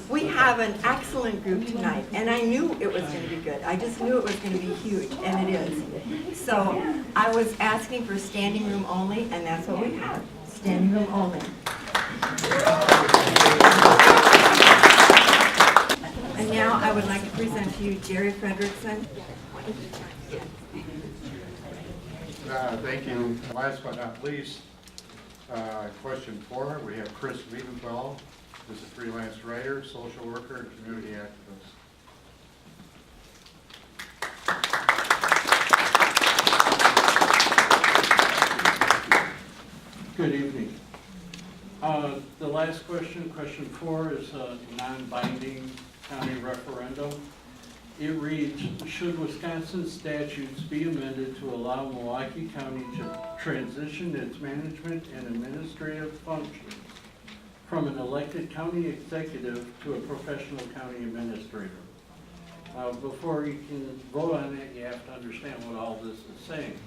We have an excellent group tonight, and I knew it was going to be good. I just knew it was going to be huge, and it is. So I was asking for standing room only, and that's what we have, standing room only. And now I would like to present to you Jerry Frederickson. Thank you. Last but not least, question 4, we have Chris Liebenthal. He's a freelance writer, social worker, and community activist. Good evening. The last question, question 4, is a non-binding county referendum. It reads, should Wisconsin statutes be amended to allow Milwaukee County to transition its management and administrative functions from an elected county executive to a professional county administrator? Before you can vote on it, you have to understand what all this is saying.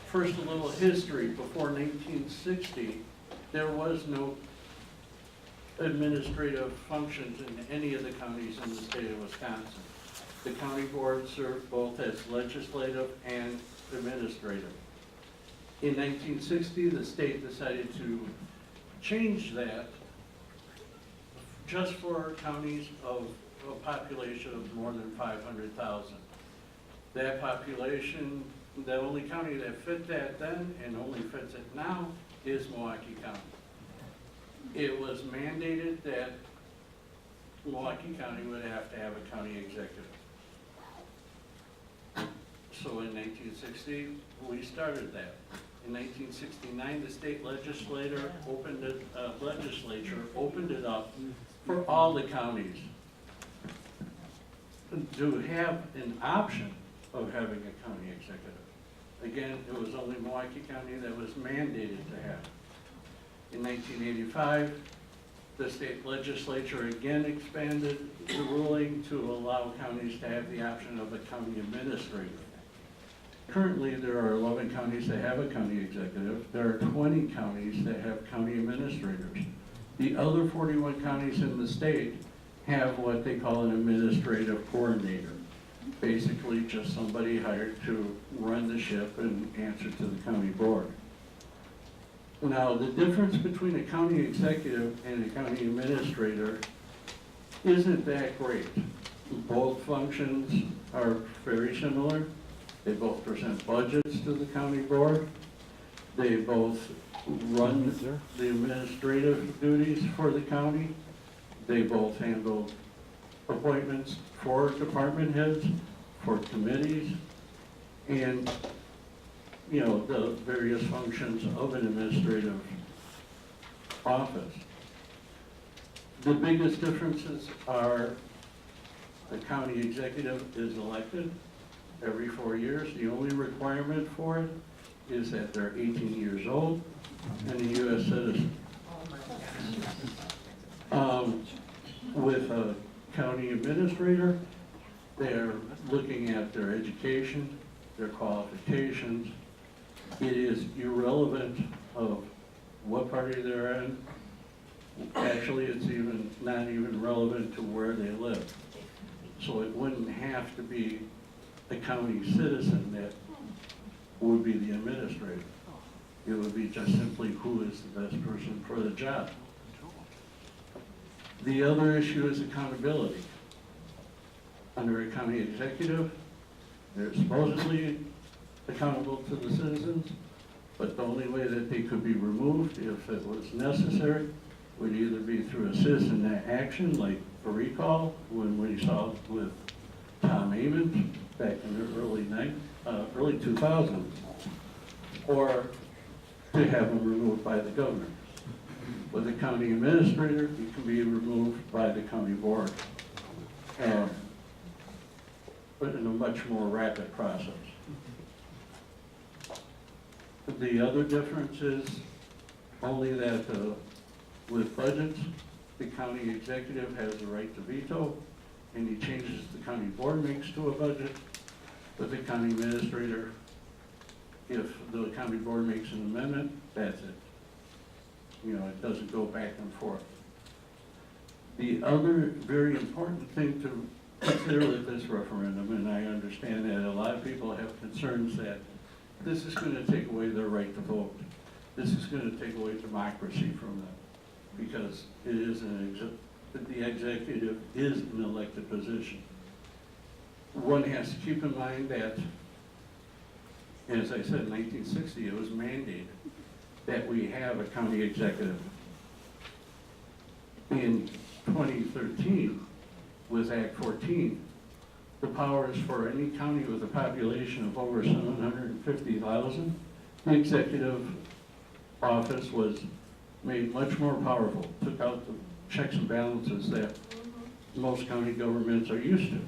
First, a little history. Before 1960, there was no administrative functions in any of the counties in the state of Wisconsin. The county board served both as legislative and administrative. In 1960, the state decided to change that just for counties of a population of more than 500,000. That population, the only county that fit that then and only fits it now is Milwaukee County. It was mandated that Milwaukee County would have to have a county executive. So in 1960, we started that. In 1969, the state legislature opened it up for all the counties to have an option of having a county executive. Again, it was only Milwaukee County that was mandated to have. In 1985, the state legislature again expanded the ruling to allow counties to have the option of a county administrator. Currently, there are 11 counties that have a county executive. There are 20 counties that have county administrators. The other 41 counties in the state have what they call an administrative coordinator. Basically, just somebody hired to run the ship and answer to the county board. Now, the difference between a county executive and a county administrator isn't that great. Both functions are very similar. They both present budgets to the county board. They both run the administrative duties for the county. They both handle appointments for department heads, for committees, and the various functions of an administrative office. The biggest differences are the county executive is elected every 4 years. The only requirement for it is that they're 18 years old and a U.S. citizen. With a county administrator, they're looking at their education, their qualifications. It is irrelevant of what party they're in. Actually, it's not even relevant to where they live. So it wouldn't have to be a county citizen that would be the administrator. It would be just simply who is the best person for the job. The other issue is accountability. Under a county executive, they're supposedly accountable to the citizens, but the only way that they could be removed, if it was necessary, would either be through a citizen action, like a recall, when we saw with Tom Amon back in the early 2000s, or to have them removed by the governor. With a county administrator, it can be removed by the county board, but in a much more rapid process. The other difference is only that with budgets, the county executive has the right to veto any changes the county board makes to a budget. But the county administrator, if the county board makes an amendment, that's it. It doesn't go back and forth. The other very important thing to consider with this referendum, and I understand that a lot of people have concerns that this is going to take away their right to vote. This is going to take away democracy from them, because it is the executive is an elected position. One has to keep in mind that, as I said, in 1960, it was mandated that we have a county executive. In 2013, with Act 14, the powers for any county with a population of over 750,000, the executive office was made much more powerful, took out the checks and balances that most county governments are used to.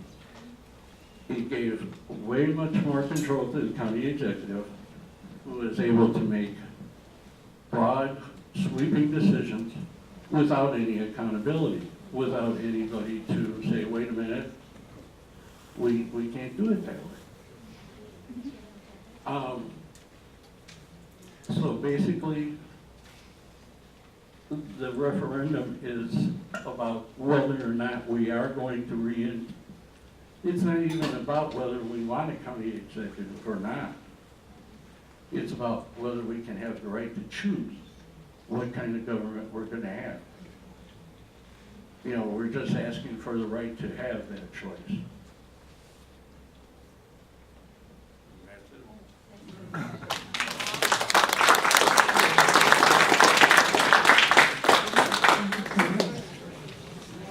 It gave way much more control to the county executive, who was able to make broad, sweeping decisions without any accountability, without anybody to say, wait a minute, we can't do it that way. So basically, the referendum is about whether or not we are going to it's not even about whether we want a county executive or not. It's about whether we can have the right to choose what kind of government we're going to have. You know, we're just asking for the right to have that choice.